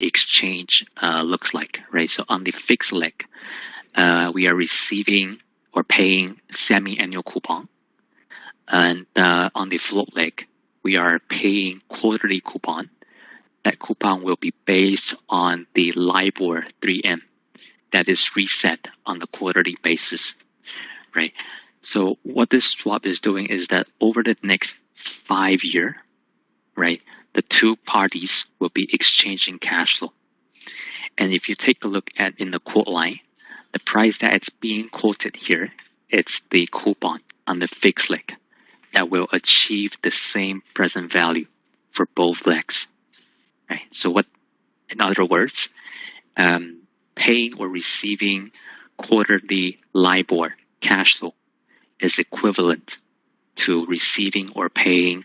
exchange looks like, right? So on the fixed leg, we are receiving or paying semi-annual coupon. And on the float leg, we are paying quarterly coupon. That coupon will be based on the Libor 3M that is reset on the quarterly basis, right? So what this swap is doing is that over the next 5 years, right, the two parties will be exchanging cash flow. And if you take a look at in the quote line, the price that it's being quoted here, it's the coupon on the fixed leg that will achieve the same present value for both legs, right? So what, in other words, paying or receiving quarterly Libor cash flow is equivalent to receiving or paying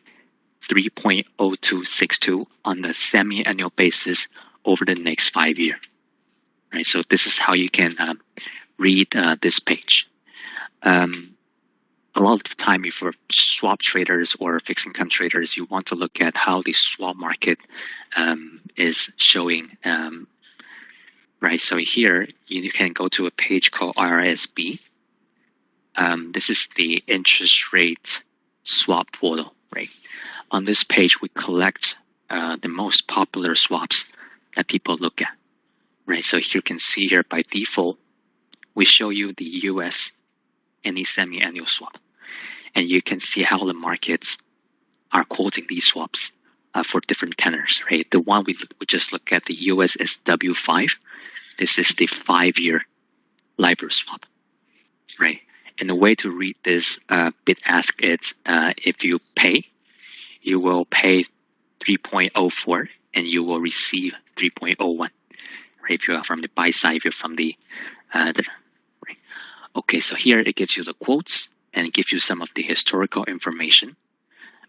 3.0262 on the semi-annual basis over the next 5 years. Right, so this is how you can read this page. A lot of the time, if you're swap traders or fixed income traders, you want to look at how the swap market is showing. Right, so here you can go to a page called RSB. This is the interest rate swap portal, right? On this page, we collect the most popular swaps that people look at, right? So you can see here by default, we show you the US any semi-annual swap. And you can see how the markets are quoting these swaps for different tenors, right? The one we just look at, the US is W5. This is the 5-year Libor swap, right? And the way to read this bid ask is if you pay, you will pay 3.04 and you will receive 3.01, right? If you are from the buy side, if you're from the right. Okay, so here it gives you the quotes and it gives you some of the historical information.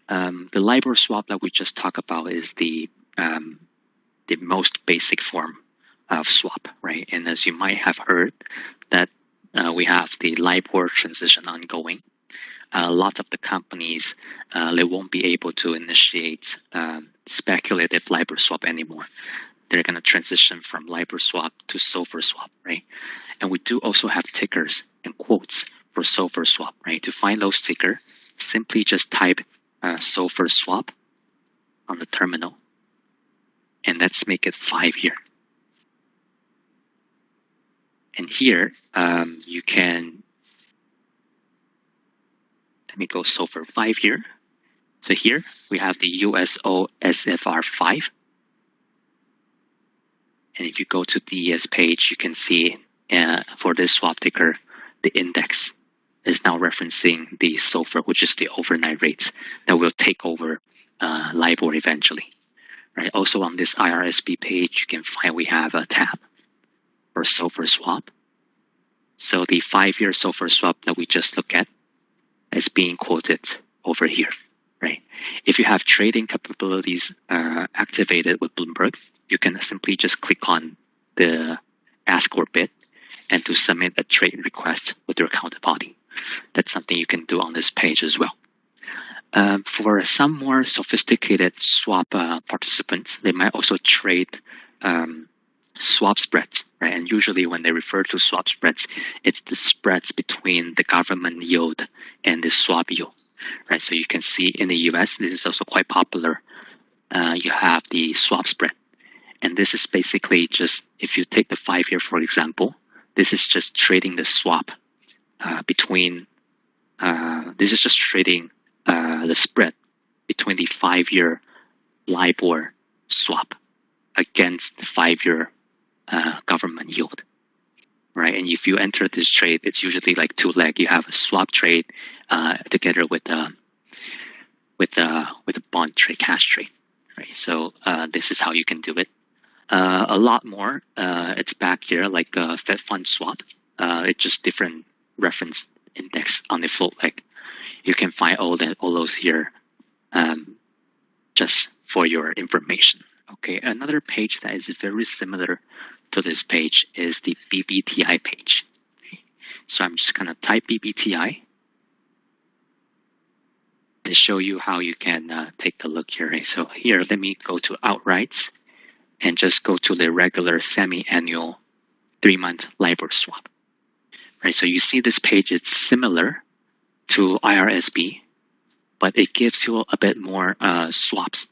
The Libor swap that we just talked about is the most basic form of swap, right? And as you might have heard, that we have the Libor transition ongoing. A lot of the companies, they won't be able to initiate speculative Libor swap anymore. They're going to transition from Libor swap to SOFR swap, right? And we do also have tickers and quotes for SOFR swap, right? To find those tickers, simply just type SOFR swap on the terminal, and let's make it 5 year. And here you can, let me go SOFR 5 year. So here we have the USO SFR 5. And if you go to DES page, you can see for this swap ticker, the index is now referencing the SOFR, which is the overnight rates that will take over Libor eventually. Right. Also on this IRSB page, you can find we have a tab for SOFR swap. So the 5-year SOFR swap that we just looked at is being quoted over here. Right. If you have trading capabilities activated with Bloomberg, you can simply just click on the ask or bid and to submit a trade request with your counterparty. That's something you can do on this page as well. For some more sophisticated swap participants, they might also trade swap spreads, right? And usually when they refer to swap spreads, it's the spreads between the government yield and the swap yield, right? So you can see in the US, this is also quite popular. You have the swap spread. And this is basically just, if you take the 5-year, for example, this is just trading the swap between, this is just trading the spread between the 5-year Libor swap against the 5-year government yield, right? And if you enter this trade, it's usually like 2 leg. You have a swap trade together with a bond trade, cash trade, right? So this is how you can do it. A lot more, it's back here, like a Fed fund swap. It's just different reference index on the float leg. You can find all those here just for your information. Okay, another page that is very similar to this page is the BBTI page. Okay. So I'm just going to type BBTI to show you how you can take a look here. So here, let me go to outrights. and just go to the regular semi-annual 3-month Libor swap. Right, so you see this page, it's similar to IRSB, but it gives you a bit more swaps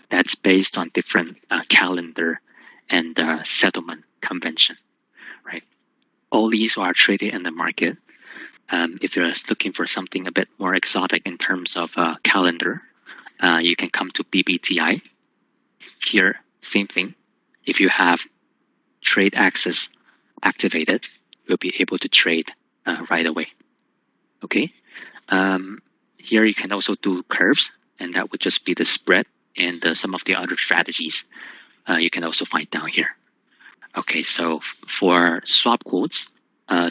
that's based on different calendar and settlement convention, right? All these are traded in the market. If you're looking for something a bit more exotic in terms of calendar, you can come to BBTI. Here, same thing. If you have trade access activated, you'll be able to trade right away. Okay. Here you can also do curves, and that would just be the spread and some of the other strategies you can also find down here. Okay, so for swap quotes,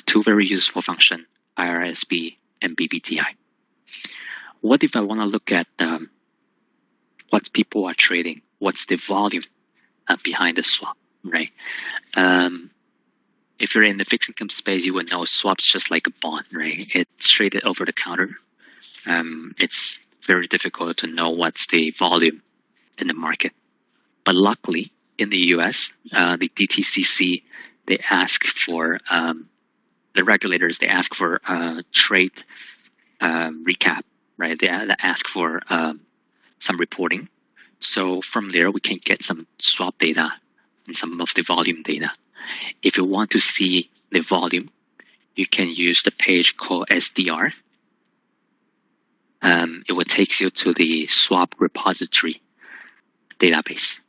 two very useful function, IRSB and BBTI. What if I want to look at what people are trading? What's the volume behind the swap, right? If you're in the fixed income space, you would know swap's just like a bond, right? It's traded over the counter. It's very difficult to know what's the volume in the market. But luckily, in the US, the DTCC, they ask for, the regulators, they ask for trade recap, right? They ask for some reporting. So from there, we can get some swap data and some of the volume data. If you want to see the volume, you can use the page called SDR. It will take you to the swap repository database,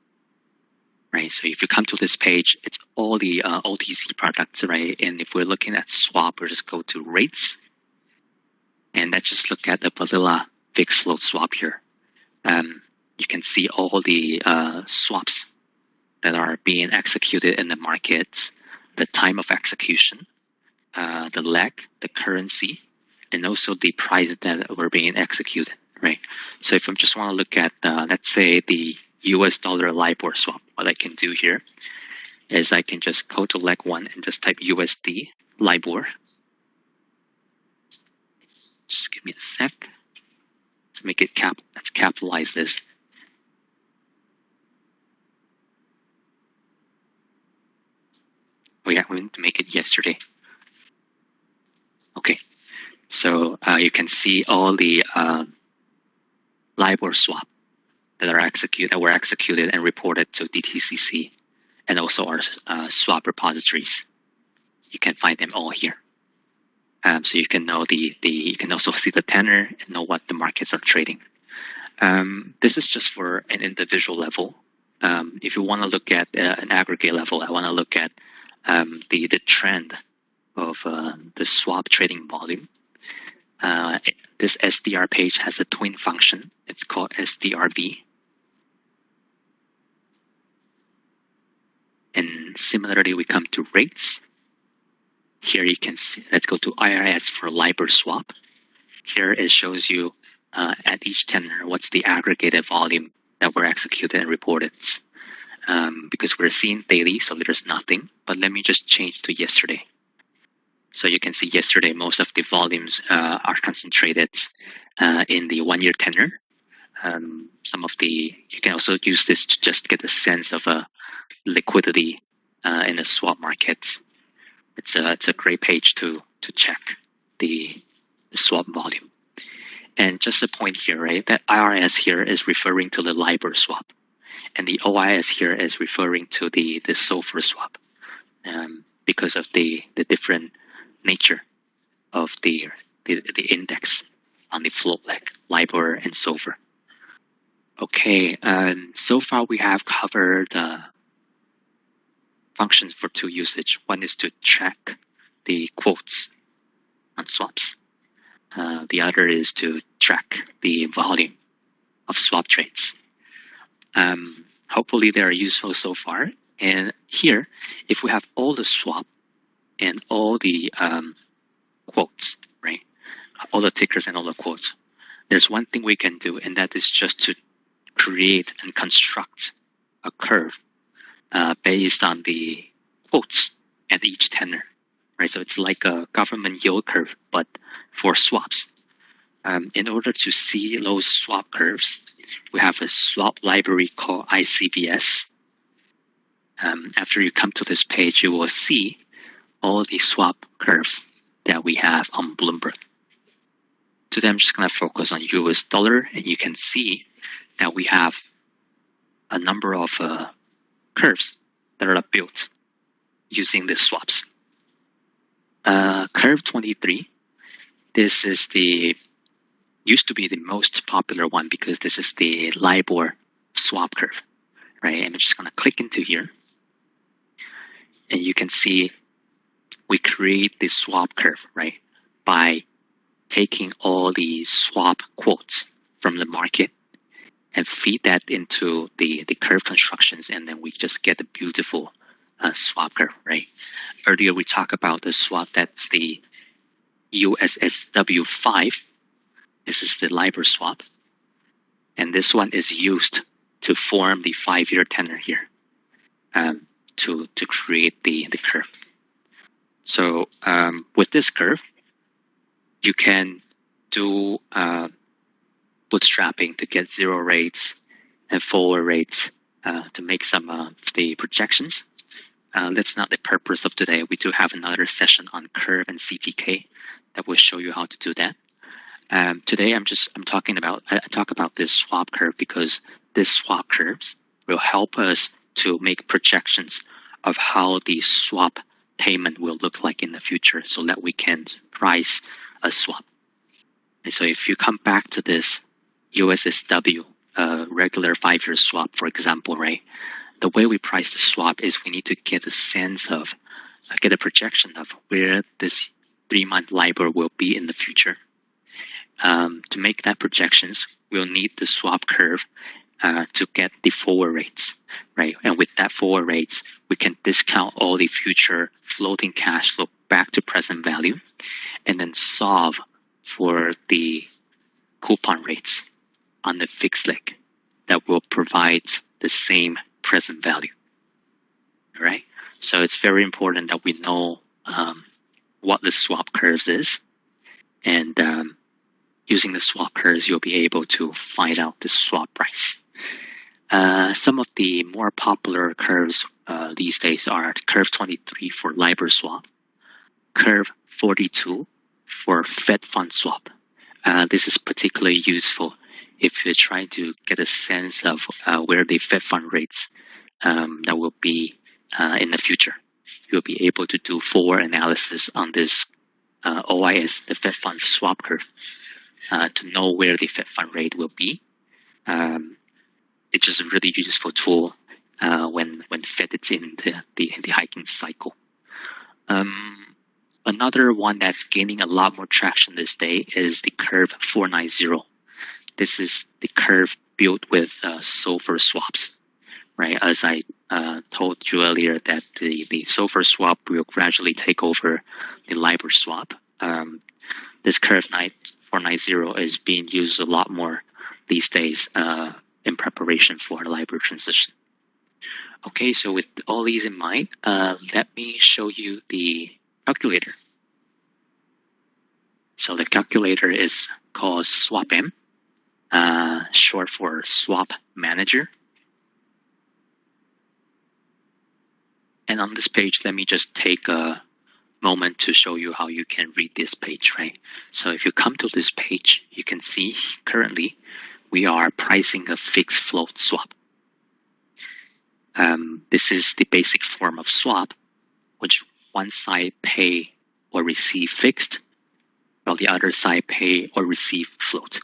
right? So if you come to this page, it's all the OTC products, right? And if we're looking at swap, we'll just go to rates. And let's just look at the vanilla fixed float swap here. You can see all the swaps that are being executed in the markets, the time of execution, the leg, the currency, and also the price that were being executed, right? So if I just want to look at, let's say, the US dollar Libor swap, what I can do here is I can just go to leg 1 and just type USD Libor. Just give me a sec to make it let's capitalize this. Oh yeah, we need to make it yesterday. Okay, so you can see all the Libor swap that were executed and reported to DTCC, and also our swap repositories. You can find them all here. So you can know you can also see the tenor and know what the markets are trading. This is just for an individual level. If you want to look at an aggregate level, I want to look at the trend of the swap trading volume. This SDR page has a twin function. It's called SDRB. And similarly, we come to rates. Here you can see, let's go to IRS for Libor swap. Here it shows you at each tenor what's the aggregated volume that were executed and reported. Because we're seeing daily, so there's nothing. But let me just change to yesterday. So you can see yesterday most of the volumes are concentrated in the 1-year tenor. You can also use this to just get a sense of liquidity in the swap market. It's a great page to check the swap volume. And just a point here, right? That IRS here is referring to the Libor swap, and the OIS here is referring to the SOFR swap, because of the different nature of the index on the float leg, Libor and SOFR. Okay, so far we have covered functions for two usage. One is to check the quotes on swaps. The other is to track the volume of swap trades. Hopefully they are useful so far. And here, if we have all the swap and all the quotes, right? All the tickers and all the quotes, there's one thing we can do, and that is just to create and construct a curve based on the quotes at each tenor, right? So it's like a government yield curve, but for swaps. In order to see those swap curves, we have a swap library called ICVS. after you come to this page, you will see all the swap curves that we have on Bloomberg. Today, I'm just going to focus on US dollar, and you can see that we have a number of curves that are built using the swaps. Curve 23, this is used to be the most popular one because this is the Libor swap curve, right? I'm just going to click into here, and you can see we create the swap curve, right, by taking all the swap quotes from the market and feed that into the curve constructions, and then we just get a beautiful swap curve, right? Earlier we talked about the swap that's the USSW5. This is the Libor swap, and this one is used to form the 5-year tenor here, to create the curve. So with this curve, you can do bootstrapping to get zero rates and forward rates to make some of the projections. That's not the purpose of today. We do have another session on curve and CTK that will show you how to do that. Today I talk about this swap curve because this swap curves will help us to make projections of how the swap payment will look like in the future, so that we can price a swap. And so if you come back to this USSW regular 5-year swap, for example, right? The way we price the swap is we need to get a sense of, get a projection of where this 3-month Libor will be in the future. To make that projections, we'll need the swap curve to get the forward rates, right? And with that forward rates, we can discount all the future floating cash flow back to present value, and then solve for the coupon rates on the fixed leg that will provide the same present value. All right. So it's very important that we know what the swap curves is, and using the swap curves, you'll be able to find out the swap price. Some of the more popular curves these days are curve 23 for Libor swap, curve 42 for Fed fund swap. This is particularly useful if you're trying to get a sense of where the Fed fund rates that will be in the future. You'll be able to do forward analysis on this OIS, the Fed fund swap curve, to know where the Fed fund rate will be. It's just a really useful tool when Fed is in the hiking cycle. Another one that's gaining a lot more traction this day is the curve 490. This is the curve built with SOFR swaps, right? As I told you earlier, that the SOFR swap will gradually take over the Libor swap. This curve 490 is being used a lot more these days in preparation for Libor transition. Okay, so with all these in mind, let me show you the calculator. So the calculator is called SwapM, short for Swap Manager. And on this page, let me just take a moment to show you how you can read this page, right? So if you come to this page, you can see currently we are pricing a fixed float swap. This is the basic form of swap, which one side pay or receive fixed, while the other side pay or receive float.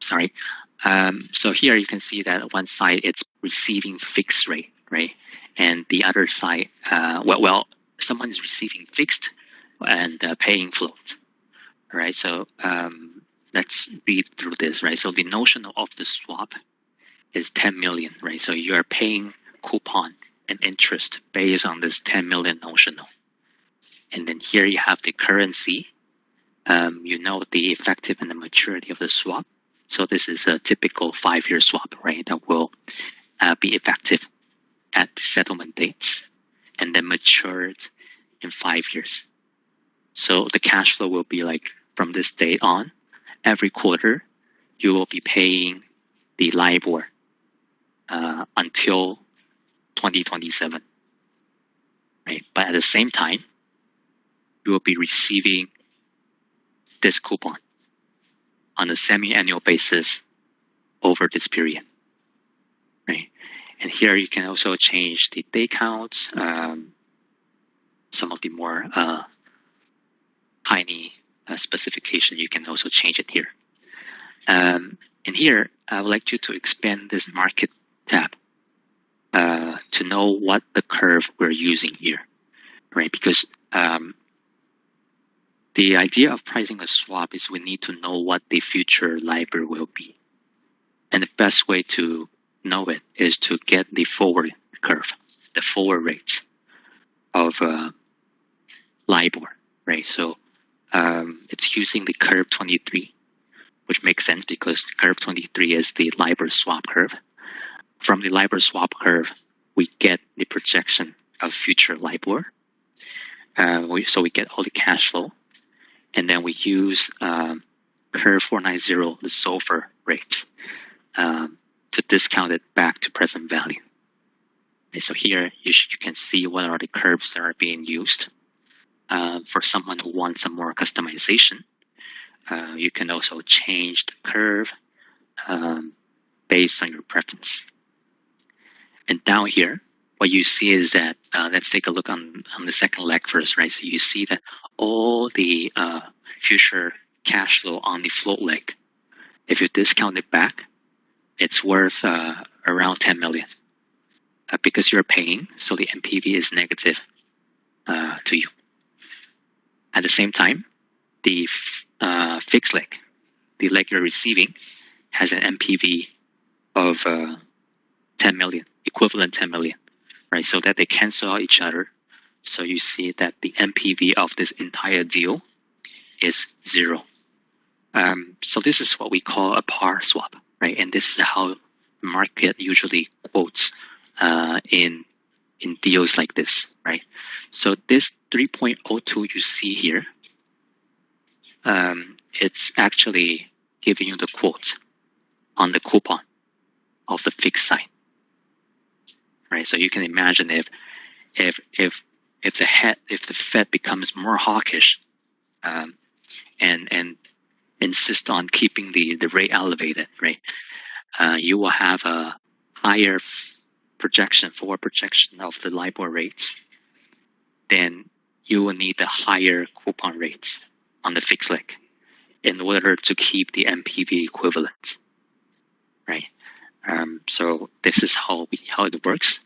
Sorry. So here you can see that one side it's receiving fixed rate, right? And the other side, someone is receiving fixed and paying float, right? So let's read through this, right? So the notional of the swap is 10 million, right? So you are paying coupon and interest based on this 10 million notional. And then here you have the currency. You know the effective and the maturity of the swap. So this is a typical 5-year swap, right? That will be effective at the settlement dates and then matured in 5 years. So the cash flow will be like from this date on, every quarter, you will be paying the Libor until 2027, right? But at the same time, you will be receiving this coupon on a semi-annual basis over this period, right? And here you can also change the day counts, some of the more tiny specification. You can also change it here. And here, I would like you to expand this market tab to know what the curve we're using here, right? Because the idea of pricing a swap is we need to know what the future Libor will be. And the best way to know it is to get the forward curve, the forward rates of Libor, right? So it's using the curve 23, which makes sense because curve 23 is the Libor swap curve. From the Libor swap curve, we get the projection of future Libor. So we get all the cash flow. And then we use curve 490, the SOFR rate, to discount it back to present value. Okay, so here you can see what are the curves that are being used. For someone who wants some more customization, you can also change the curve based on your preference. And down here, what you see is that, let's take a look on the second leg first, right? So you see that all the future cash flow on the float leg, if you discount it back, it's worth around 10 million because you're paying, so the NPV is negative to you. At the same time, the fixed leg, the leg you're receiving, has an NPV of 10 million, equivalent 10 million, right? So that they cancel out each other. So you see that the NPV of this entire deal is 0. So this is what we call a par swap, right? And this is how the market usually quotes in deals like this, right? So this 3.02 you see here, it's actually giving you the quote on the coupon of the fixed side, right? So you can imagine if the Fed becomes more hawkish and insist on keeping the rate elevated, right? You will have a higher forward projection of the Libor rates. Then you will need the higher coupon rates on the fixed leg in order to keep the NPV equivalent, right? So this is how it works.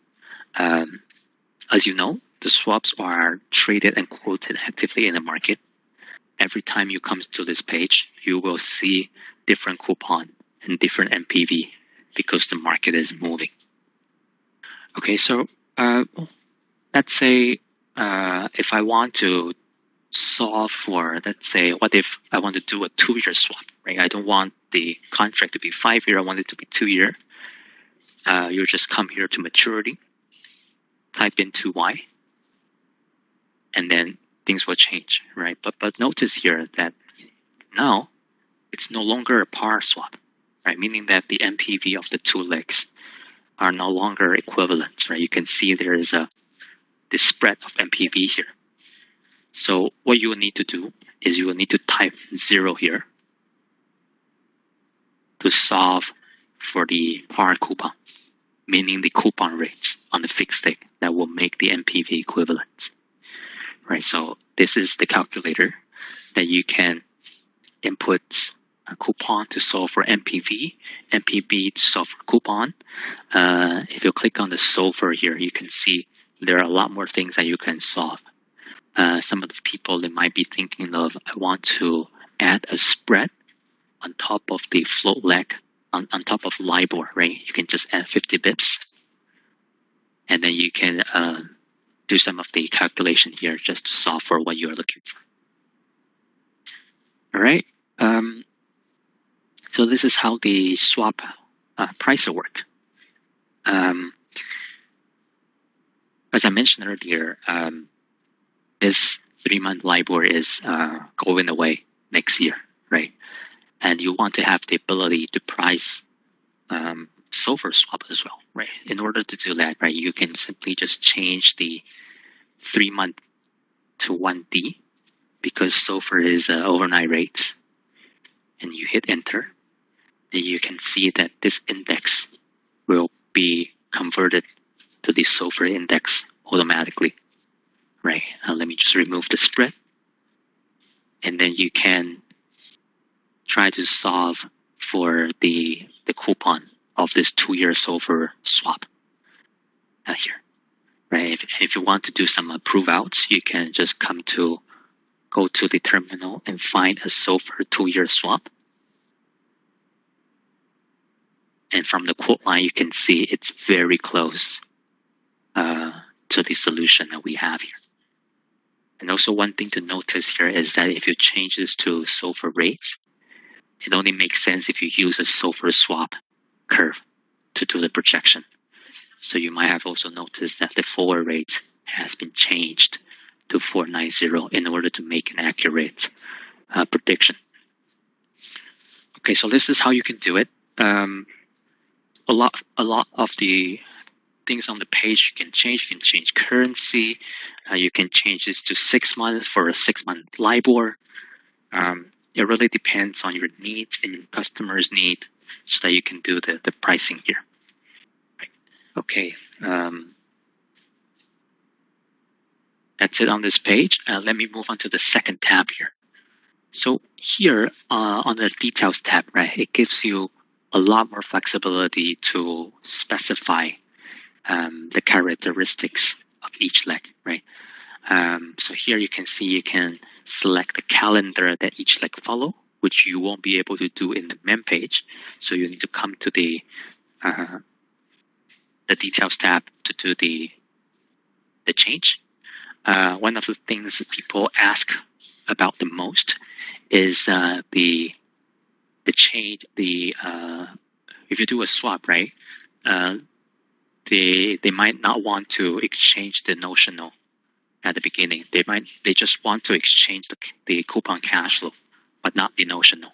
As you know, the swaps are traded and quoted actively in the market. Every time you come to this page, you will see different coupon and different NPV because the market is moving. Okay, so let's say if I want to solve for, let's say, what if I want to do a 2-year swap, right? I don't want the contract to be 5-year, I want it to be 2-year. You just come here to maturity, type in 2Y, and then things will change, right? But notice here that now it's no longer a par swap, right? Meaning that the NPV of the two legs are no longer equivalent, right? You can see there is the spread of NPV here. So what you will need to do is you will need to type 0 here to solve for the par coupon, meaning the coupon rates on the fixed leg that will make the NPV equivalent, right? So this is the calculator that you can input a coupon to solve for NPV, NPV to solve for coupon. If you click on the solver here, you can see there are a lot more things that you can solve. Some of the people, they might be thinking of, I want to add a spread on top of the float leg, on top of Libor, right? You can just add 50 bips. And then you can do some of the calculation here just to solve for what you're looking for. All right. So this is how the swap pricer work. As I mentioned earlier, this 3-month Libor is going away next year, right? And you want to have the ability to price SOFR swap as well, right? In order to do that, right, you can simply just change the 3-month to 1D because SOFR is overnight rates, and you hit enter, then you can see that this index will be converted to the SOFR index automatically, right? Let me just remove the spread, and then you can try to solve for the coupon of this 2-year SOFR swap here, right? If you want to do some prove outs, you can just go to the terminal and find a SOFR 2-year swap. And from the quote line, you can see it's very close to the solution that we have here. And also one thing to notice here is that if you change this to SOFR rates, it only makes sense if you use a SOFR swap curve to do the projection. So you might have also noticed that the forward rate has been changed to 490 in order to make an accurate prediction. Okay, so this is how you can do it. A lot of the things on the page you can change. You can change currency. You can change this to 6 months for a 6-month Libor. It really depends on your needs and your customer's need so that you can do the pricing here. Right. Okay. That's it on this page. Let me move on to the second tab here. So here on the details tab, right, it gives you a lot more flexibility to specify the characteristics of each leg, right? So here you can see you can select the calendar that each leg follow, which you won't be able to do in the main page. So you need to come to the details tab to do the change. One of the things people ask about the most is the change. If you do a swap, right? They might not want to exchange the notional at the beginning. They just want to exchange the coupon cash flow, but not the notional.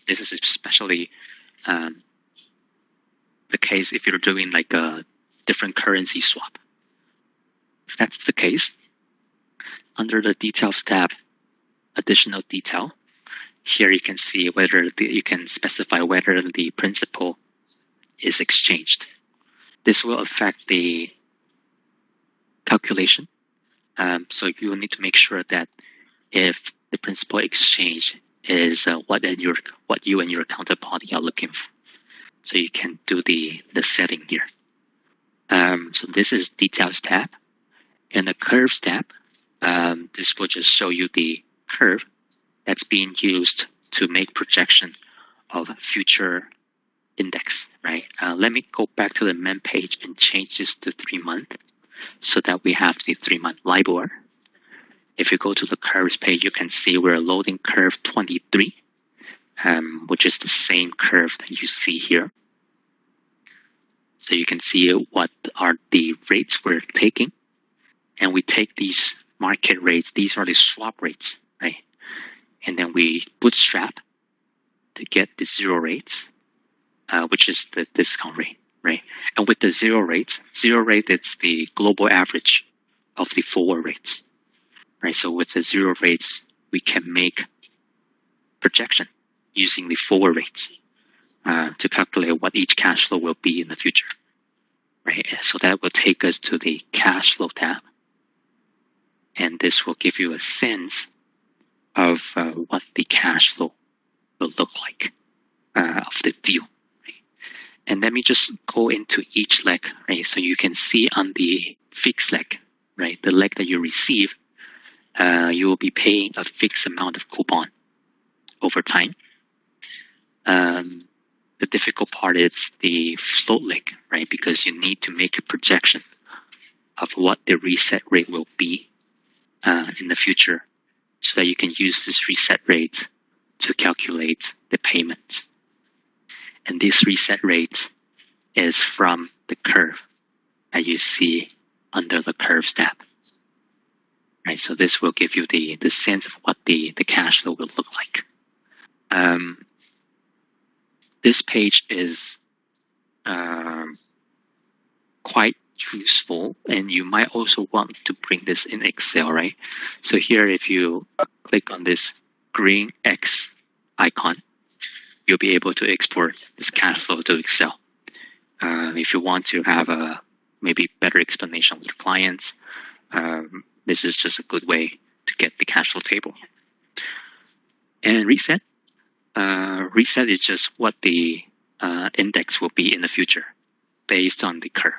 This is especially the case if you're doing like a different currency swap. If that's the case, under the details tab, additional detail, here you can see whether you can specify whether the principal is exchanged. This will affect the calculation. So you will need to make sure that if the principal exchange is what you and your counterparty are looking for, so you can do the setting here. So this is details tab. In the curves tab, this will just show you the curve that's being used to make projection of future index, right? Let me go back to the main page and change this to 3 month so that we have the 3-month Libor. If you go to the curves page, you can see we're loading curve 23, which is the same curve that you see here. So you can see what are the rates we're taking. And we take these market rates, these are the swap rates, right? And then we bootstrap to get the 0 rates, which is the discount rate, right? And with the 0 rate, it's the global average of the forward rates, right? So with the 0 rates, we can make projection using the forward rates to calculate what each cash flow will be in the future, right? So that will take us to the cash flow tab. And this will give you a sense of what the cash flow will look like of the deal. Right? And let me just go into each leg, right? So you can see on the fixed leg, right? The leg that you receive, you will be paying a fixed amount of coupon over time. The difficult part is the float leg, right? Because you need to make a projection of what the reset rate will be in the future, so that you can use this reset rate to calculate the payment. And this reset rate is from the curve that you see under the curves tab. Right, so this will give you the sense of what the cash flow will look like. This page is quite useful, and you might also want to bring this in Excel, right? So here, if you click on this green X icon, you'll be able to export this cash flow to Excel. If you want to have a maybe better explanation with your clients, this is just a good way to get the cash flow table. And reset. Reset is just what the index will be in the future based on the curve.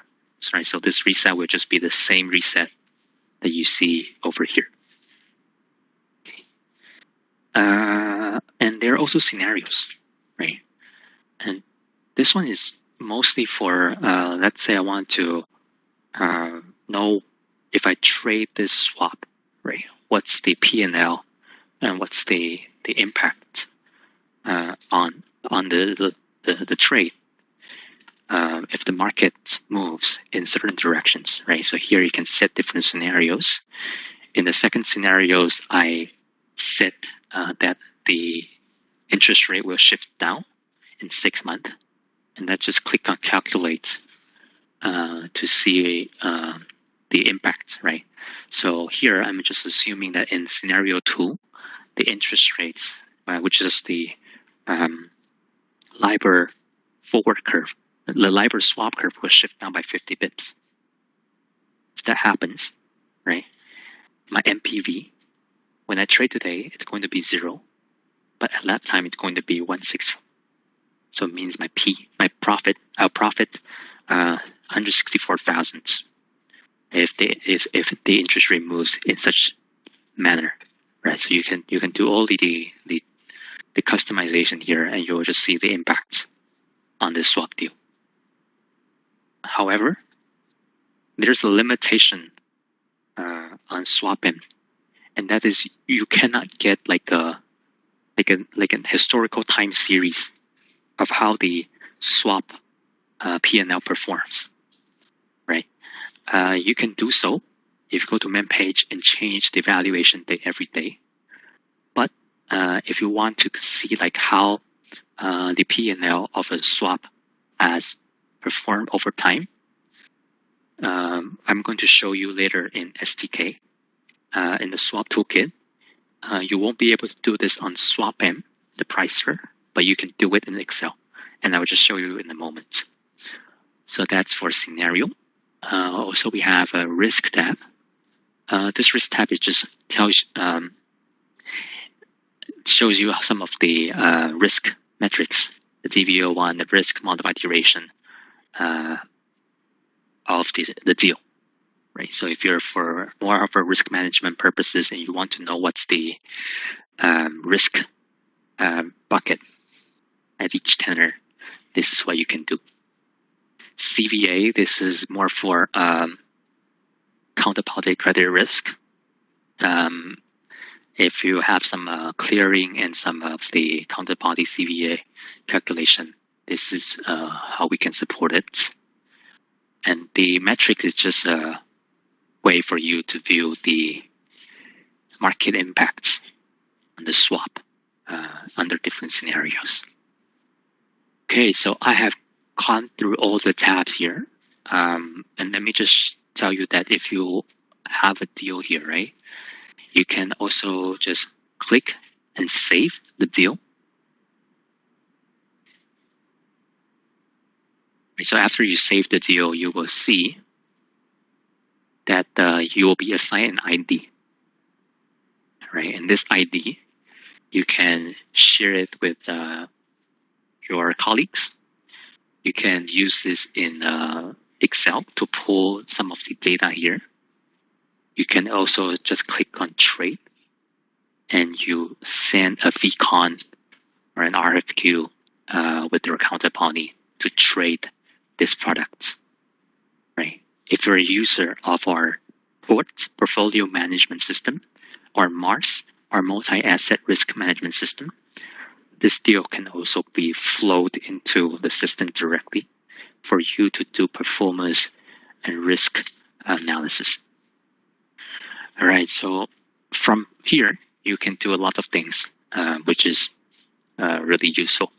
Right? So this reset will just be the same reset that you see over here. Okay. And there are also scenarios, right? And this one is mostly for, let's say I want to know if I trade this swap, right? What's the P&L and what's the impact on the trade if the market moves in certain directions, right? So here you can set different scenarios. In the second scenarios, I set that the interest rate will shift down in 6 months, and then just click on calculate to see the impact, right? So here I'm just assuming that in scenario 2, the interest rates, which is the Libor forward curve, the Libor swap curve will shift down by 50 bips. If that happens, right, my MPV, when I trade today, it's going to be 0, but at that time it's going to be 164. So it means my profit, I'll profit 164,000 if the interest rate moves in such manner, right? So you can do all the customization here, and you'll just see the impact on this swap deal. However, there's a limitation on swap-in, and that is you cannot get like a historical time series of how the swap P&L performs, right? You can do so if you go to main page and change the valuation date every day. But if you want to see like how the P&L of a swap has performed over time, I'm going to show you later in STK, in the swap toolkit. You won't be able to do this on swap-in, the pricer, but you can do it in Excel, and I will just show you in a moment. So that's for scenario. Also, we have a risk tab. This risk tab is just shows you some of the risk metrics, the DVO1, the risk multiplied duration of the deal, right? So if you're for more of a risk management purposes and you want to know what's the risk bucket at each tenor, this is what you can do. CVA, this is more for counterparty credit risk. If you have some clearing and some of the counterparty CVA calculation, this is how we can support it. And the metric is just a way for you to view the market impacts on the swap under different scenarios. Okay, so I have gone through all the tabs here. And let me just tell you that if you have a deal here, right, you can also just click and save the deal. So after you save the deal, you will see that you will be assigned an ID, right? And this ID, you can share it with your colleagues. You can use this in Excel to pull some of the data here. You can also just click on trade, and you send a VCon or an RFQ with your counterparty to trade this product, right? If you're a user of our portfolio management system, or MARS, our multi-asset risk management system, this deal can also be flowed into the system directly for you to do performance and risk analysis. All right, so from here, you can do a lot of things, which is really useful.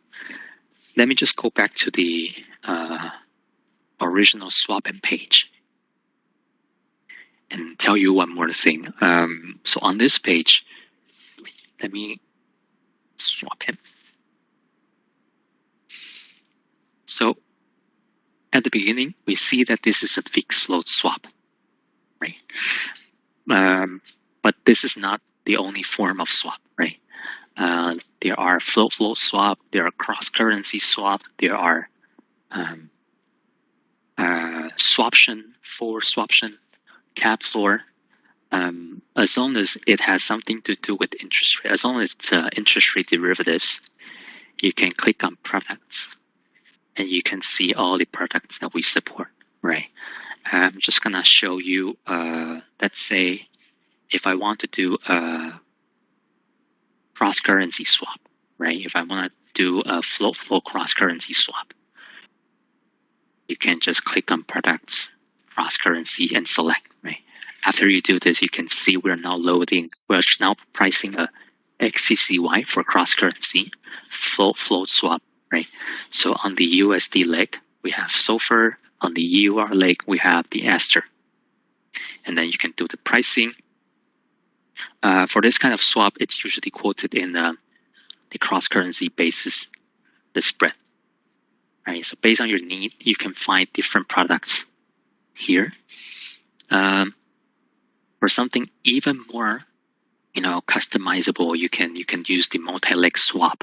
let me just go back to the original swap-in page and tell you one more thing. So on this page, let me swap in. So at the beginning, we see that this is a fixed float swap, right? But this is not the only form of swap, right? There are float swap, there are cross-currency swap, there are swaption, forward swaption, cap floor. As long as it has something to do with interest rate, as long as it's interest rate derivatives, you can click on products and you can see all the products that we support, right? I'm just gonna show you, let's say, if I want to do a cross-currency swap, right? If I want to do a float cross-currency swap, you can just click on products, cross-currency, and select, right? After you do this, you can see we're now pricing a XCCY for cross-currency float swap, right? So on the USD leg, we have SOFR. On the EUR leg, we have the Aster. And then you can do the pricing. For this kind of swap, it's usually quoted in the cross-currency basis, the spread. Right? So based on your need, you can find different products here. For something even more, customizable, you can use the multi-leg swap.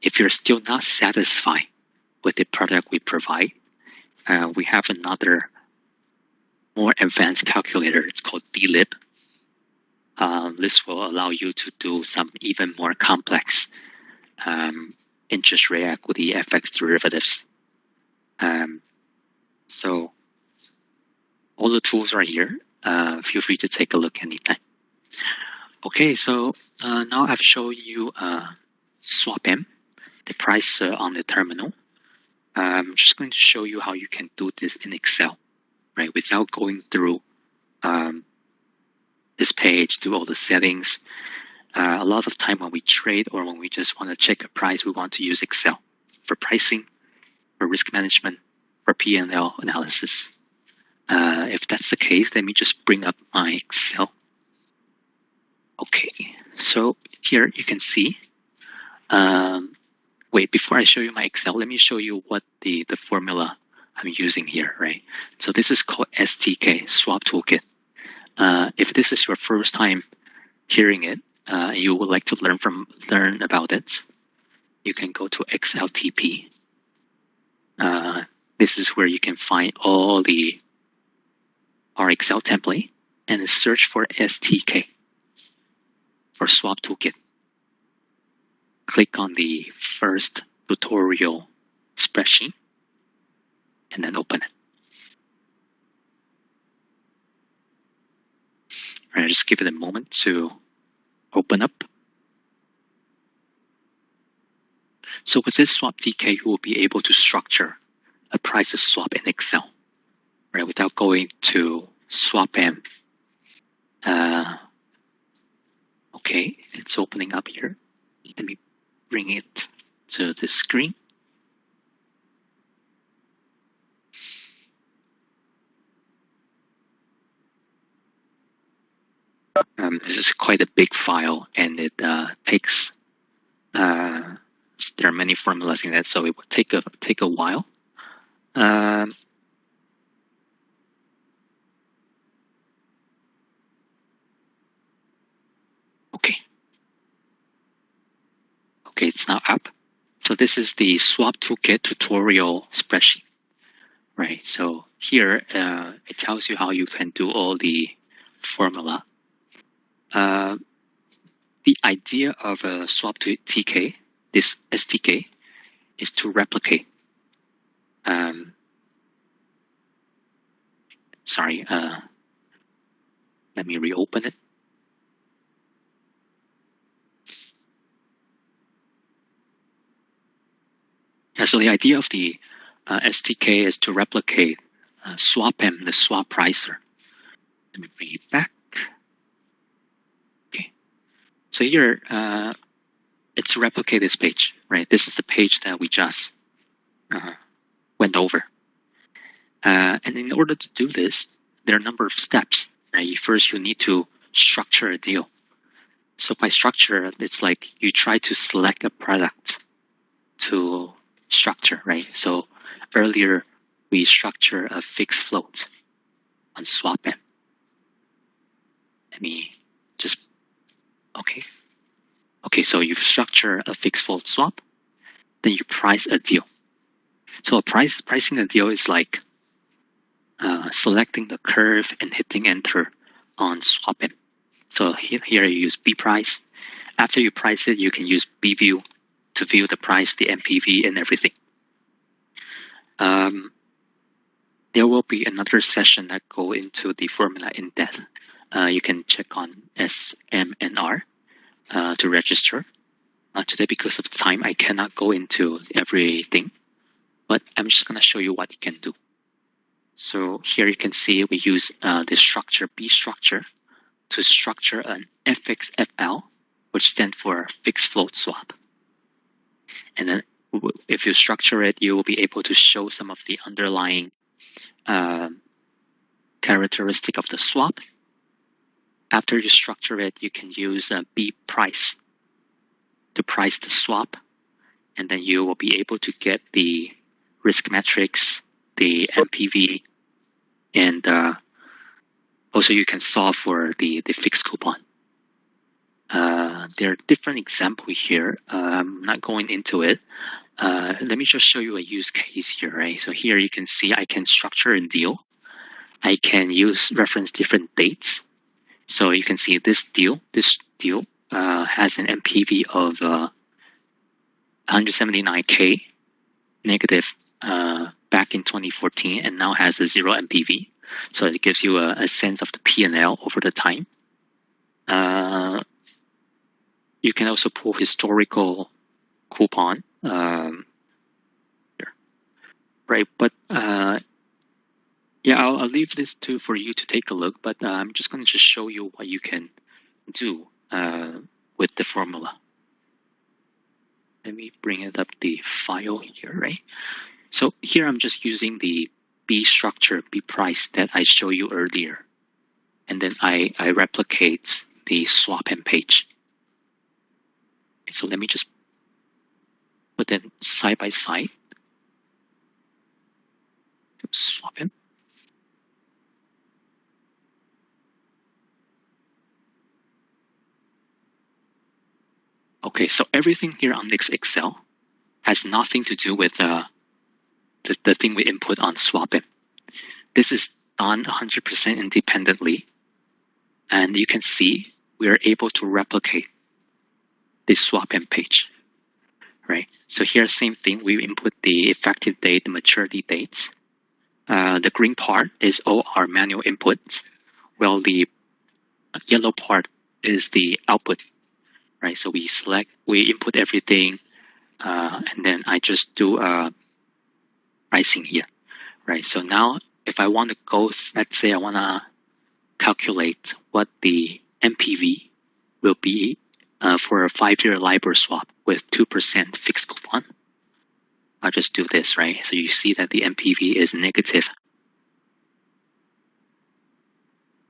If you're still not satisfied with the product we provide, we have another more advanced calculator. It's called DLib. This will allow you to do some even more complex interest rate equity FX derivatives. So all the tools are here. Feel free to take a look anytime. Okay, so now I've shown you swap-in, the price on the terminal. I'm just going to show you how you can do this in Excel, right? Without going through this page, do all the settings. A lot of time when we trade or when we just want to check a price, we want to use Excel for pricing, for risk management, for P&L analysis. If that's the case, let me just bring up my Excel. Okay, so here you can see. Wait, before I show you my Excel, let me show you what the formula I'm using here, right? So this is called STK, Swap Toolkit. If this is your first time hearing it, you would like to learn about it, you can go to XLTP. This is where you can find all our Excel template and search for STK for Swap Toolkit. Click on the first tutorial spreadsheet and then open it. All right, just give it a moment to open up. So with this swap TK, you will be able to structure a prices swap in Excel, right? Without going to swap-in. Okay, it's opening up here. Let me bring it to the screen. This is quite a big file, and it takes. There are many formulas in that, so it will take a while. Okay, it's now up. So this is the Swap Toolkit tutorial spreadsheet, right? So here it tells you how you can do all the formula. The idea of a swap to TK, this STK, is to replicate. Sorry, let me reopen it. Yeah, so the idea of the STK is to replicate swap-in, the swap pricer. Let me bring it back. Okay. So here, it's replicate this page, right? This is the page that we just went over. And in order to do this, there are a number of steps, right? First, you need to structure a deal. So by structure, it's like you try to select a product to structure, right? So earlier, we structure a fixed float on SwapM. Let me just, okay. Okay, so you structure a fixed float swap, then you price a deal. So pricing a deal is like selecting the curve and hitting enter on SwapM. So here you use B price. After you price it, you can use B view to view the price, the MPV, and everything. There will be another session that go into the formula in depth. You can check on SMNR to register. Today, because of time, I cannot go into everything, but I'm just going to show you what you can do. So here you can see we use the structure B structure to structure an FXFL, which stands for fixed float swap. And then if you structure it, you will be able to show some of the underlying characteristic of the swap. After you structure it, you can use B price to price the swap, and then you will be able to get the risk metrics, the MPV, and also you can solve for the fixed coupon. There are different examples here. I'm not going into it. Let me just show you a use case here, right? So here you can see I can structure a deal. I can reference different dates. So you can see this deal has an MPV of 179K negative back in 2014, and now has a 0 MPV. So it gives you a sense of the P&L over the time. You can also pull historical coupon, right? But yeah, I'll leave this for you to take a look. But I'm just going to just show you what you can do with the formula. Let me bring it up the file here, right? So here I'm just using the B structure, B price that I showed you earlier. And then I replicate the SwapM page. So let me just put them side by side. SwapM. Okay, so everything here on this Excel has nothing to do with the thing we input on SwapM. This is done 100% independently. And you can see we are able to replicate this SwapM page, right? So here, same thing. We input the effective date, the maturity dates. The green part is all our manual inputs, while the yellow part is the output, right? So we input everything, and then I just do pricing here, right? So now if I want to go, let's say I want to calculate what the MPV will be for a 5-year Libor swap with 2% fixed coupon. I'll just do this, right? So you see that the MPV is negative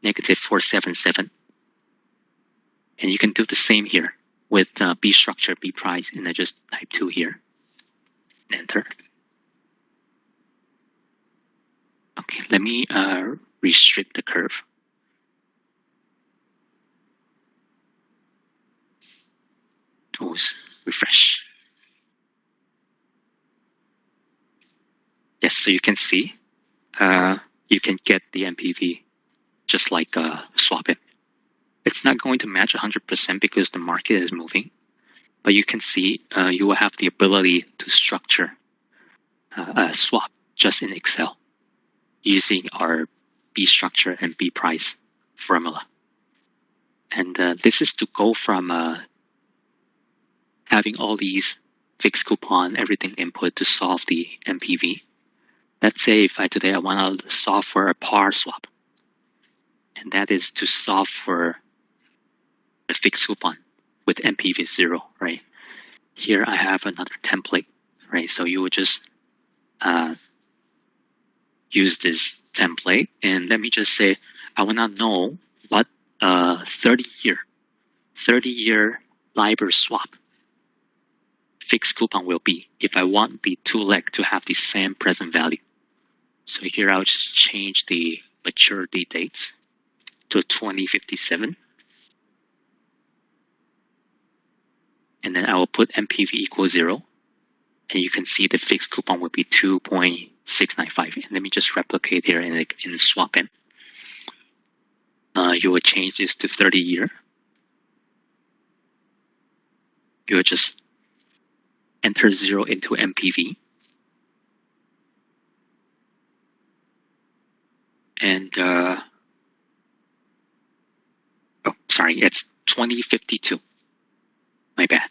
477. And you can do the same here with B structure, B price, and I just type 2 here. Enter. Okay, let me restrict the curve. Tools, refresh. Yes, so you can see you can get the MPV just like SwapM. It's not going to match 100% because the market is moving, but you can see you will have the ability to structure a swap just in Excel using our B structure and B price formula. And this is to go from having all these fixed coupon, everything input to solve the MPV. Let's say if today I want to solve for a par swap, and that is to solve for a fixed coupon with MPV 0, right? here I have another template, right? So you would just use this template, and let me just say I want to know what 30-year Libor swap fixed coupon will be if I want the two leg to have the same present value. So here I'll just change the maturity dates to 2057. And then I will put MPV equals 0. And you can see the fixed coupon will be 2.695. And let me just replicate here in the swap in. You will change this to 30-year. You will just enter 0 into MPV. And, oh, sorry, it's 2052. My bad.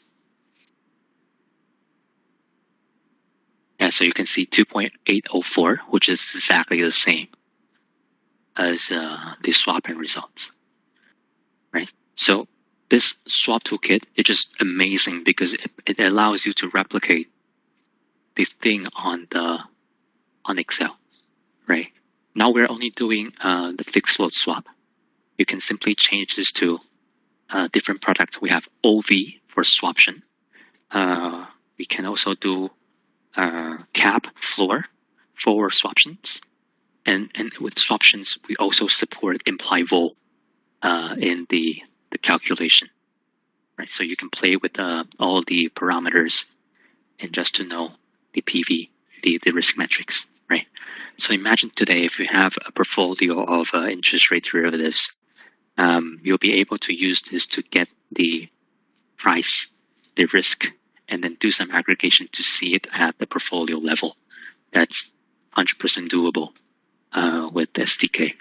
Yeah, so you can see 2.804, which is exactly the same as the swap-in results, right? So this swap toolkit is just amazing because it allows you to replicate the thing on Excel, right? Now we're only doing the fixed float swap. You can simply change this to different products. We have OV for swaption. We can also do cap, floor, forward swaptions. And with swaptions, we also support imply vol in the calculation, right? So you can play with all the parameters and just to know the PV, the risk metrics, right? So imagine today if you have a portfolio of interest rate derivatives, you'll be able to use this to get the price, the risk, and then do some aggregation to see it at the portfolio level. That's 100% doable with SDK.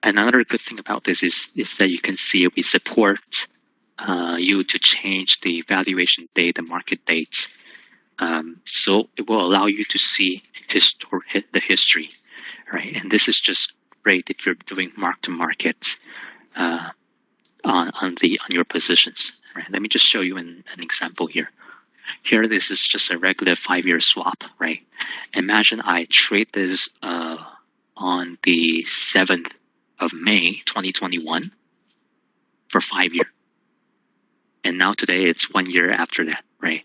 Another good thing about this is that you can see we support you to change the valuation date, the market dates. So it will allow you to see the history, right? And this is just great if you're doing mark to market on your positions. Right? Let me just show you an example here. Here, this is just a regular 5-year swap, right? Imagine I trade this on the 7th of May, 2021 for 5 years. And now today it's 1 year after that, right?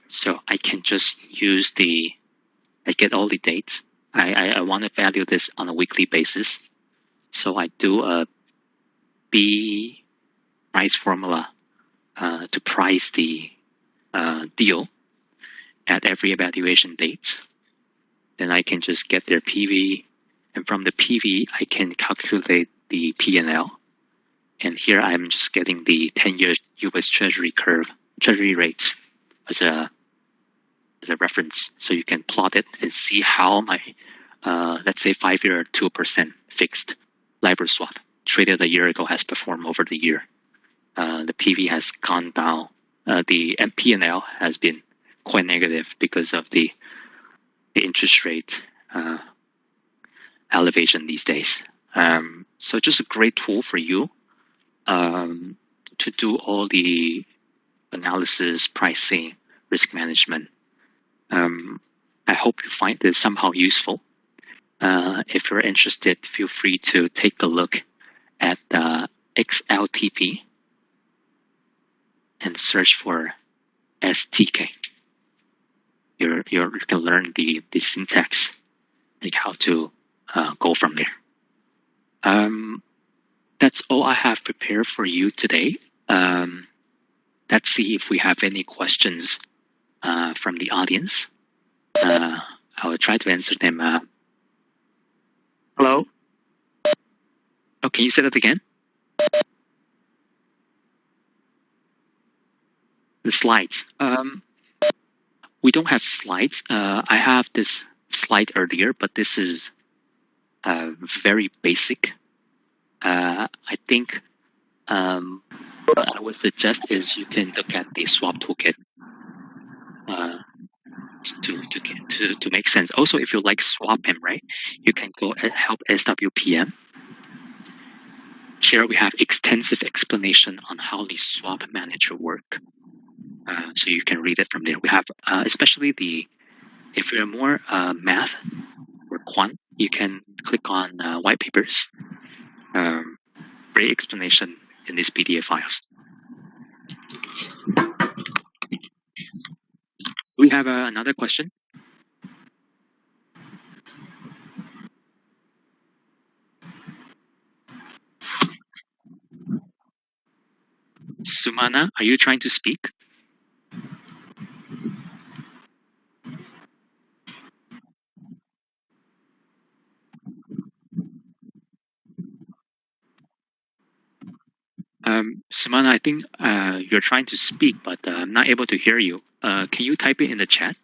So I can just use I get all the dates. I want to value this on a weekly basis. So I do a B price formula to price the deal at every evaluation date. Then I can just get their PV, and from the PV I can calculate the P&L. And here I'm just getting the 10-year U.S. Treasury rates as a reference, so you can plot it and see how my let's say 5-year 2% fixed Libor swap traded a year ago has performed over the year. The PV has gone down. The P&L has been quite negative because of the interest rate elevation these days. So just a great tool for you to do all the analysis, pricing, risk management. I hope you find this somehow useful. If you're interested, feel free to take a look at XLTP and search for STK. You can learn the syntax, like how to go from there. That's all I have prepared for you today. Let's see if we have any questions from the audience. I will try to answer them. Hello? Oh, can you say that again? The slides. We don't have slides. I have this slide earlier, but this is very basic. I think what I would suggest is you can look at the swap toolkit to make sense. Also, if you like swapping, right, you can go and help SWPM. Here we have extensive explanation on how the swap manager work. so you can read it from there. We have especially if you're more math or quant, you can click on white papers. Great explanation in these PDF files. We have another question. Sumana, are you trying to speak? Sumana, I think you're trying to speak, but I'm not able to hear you. Can you type it in the chat?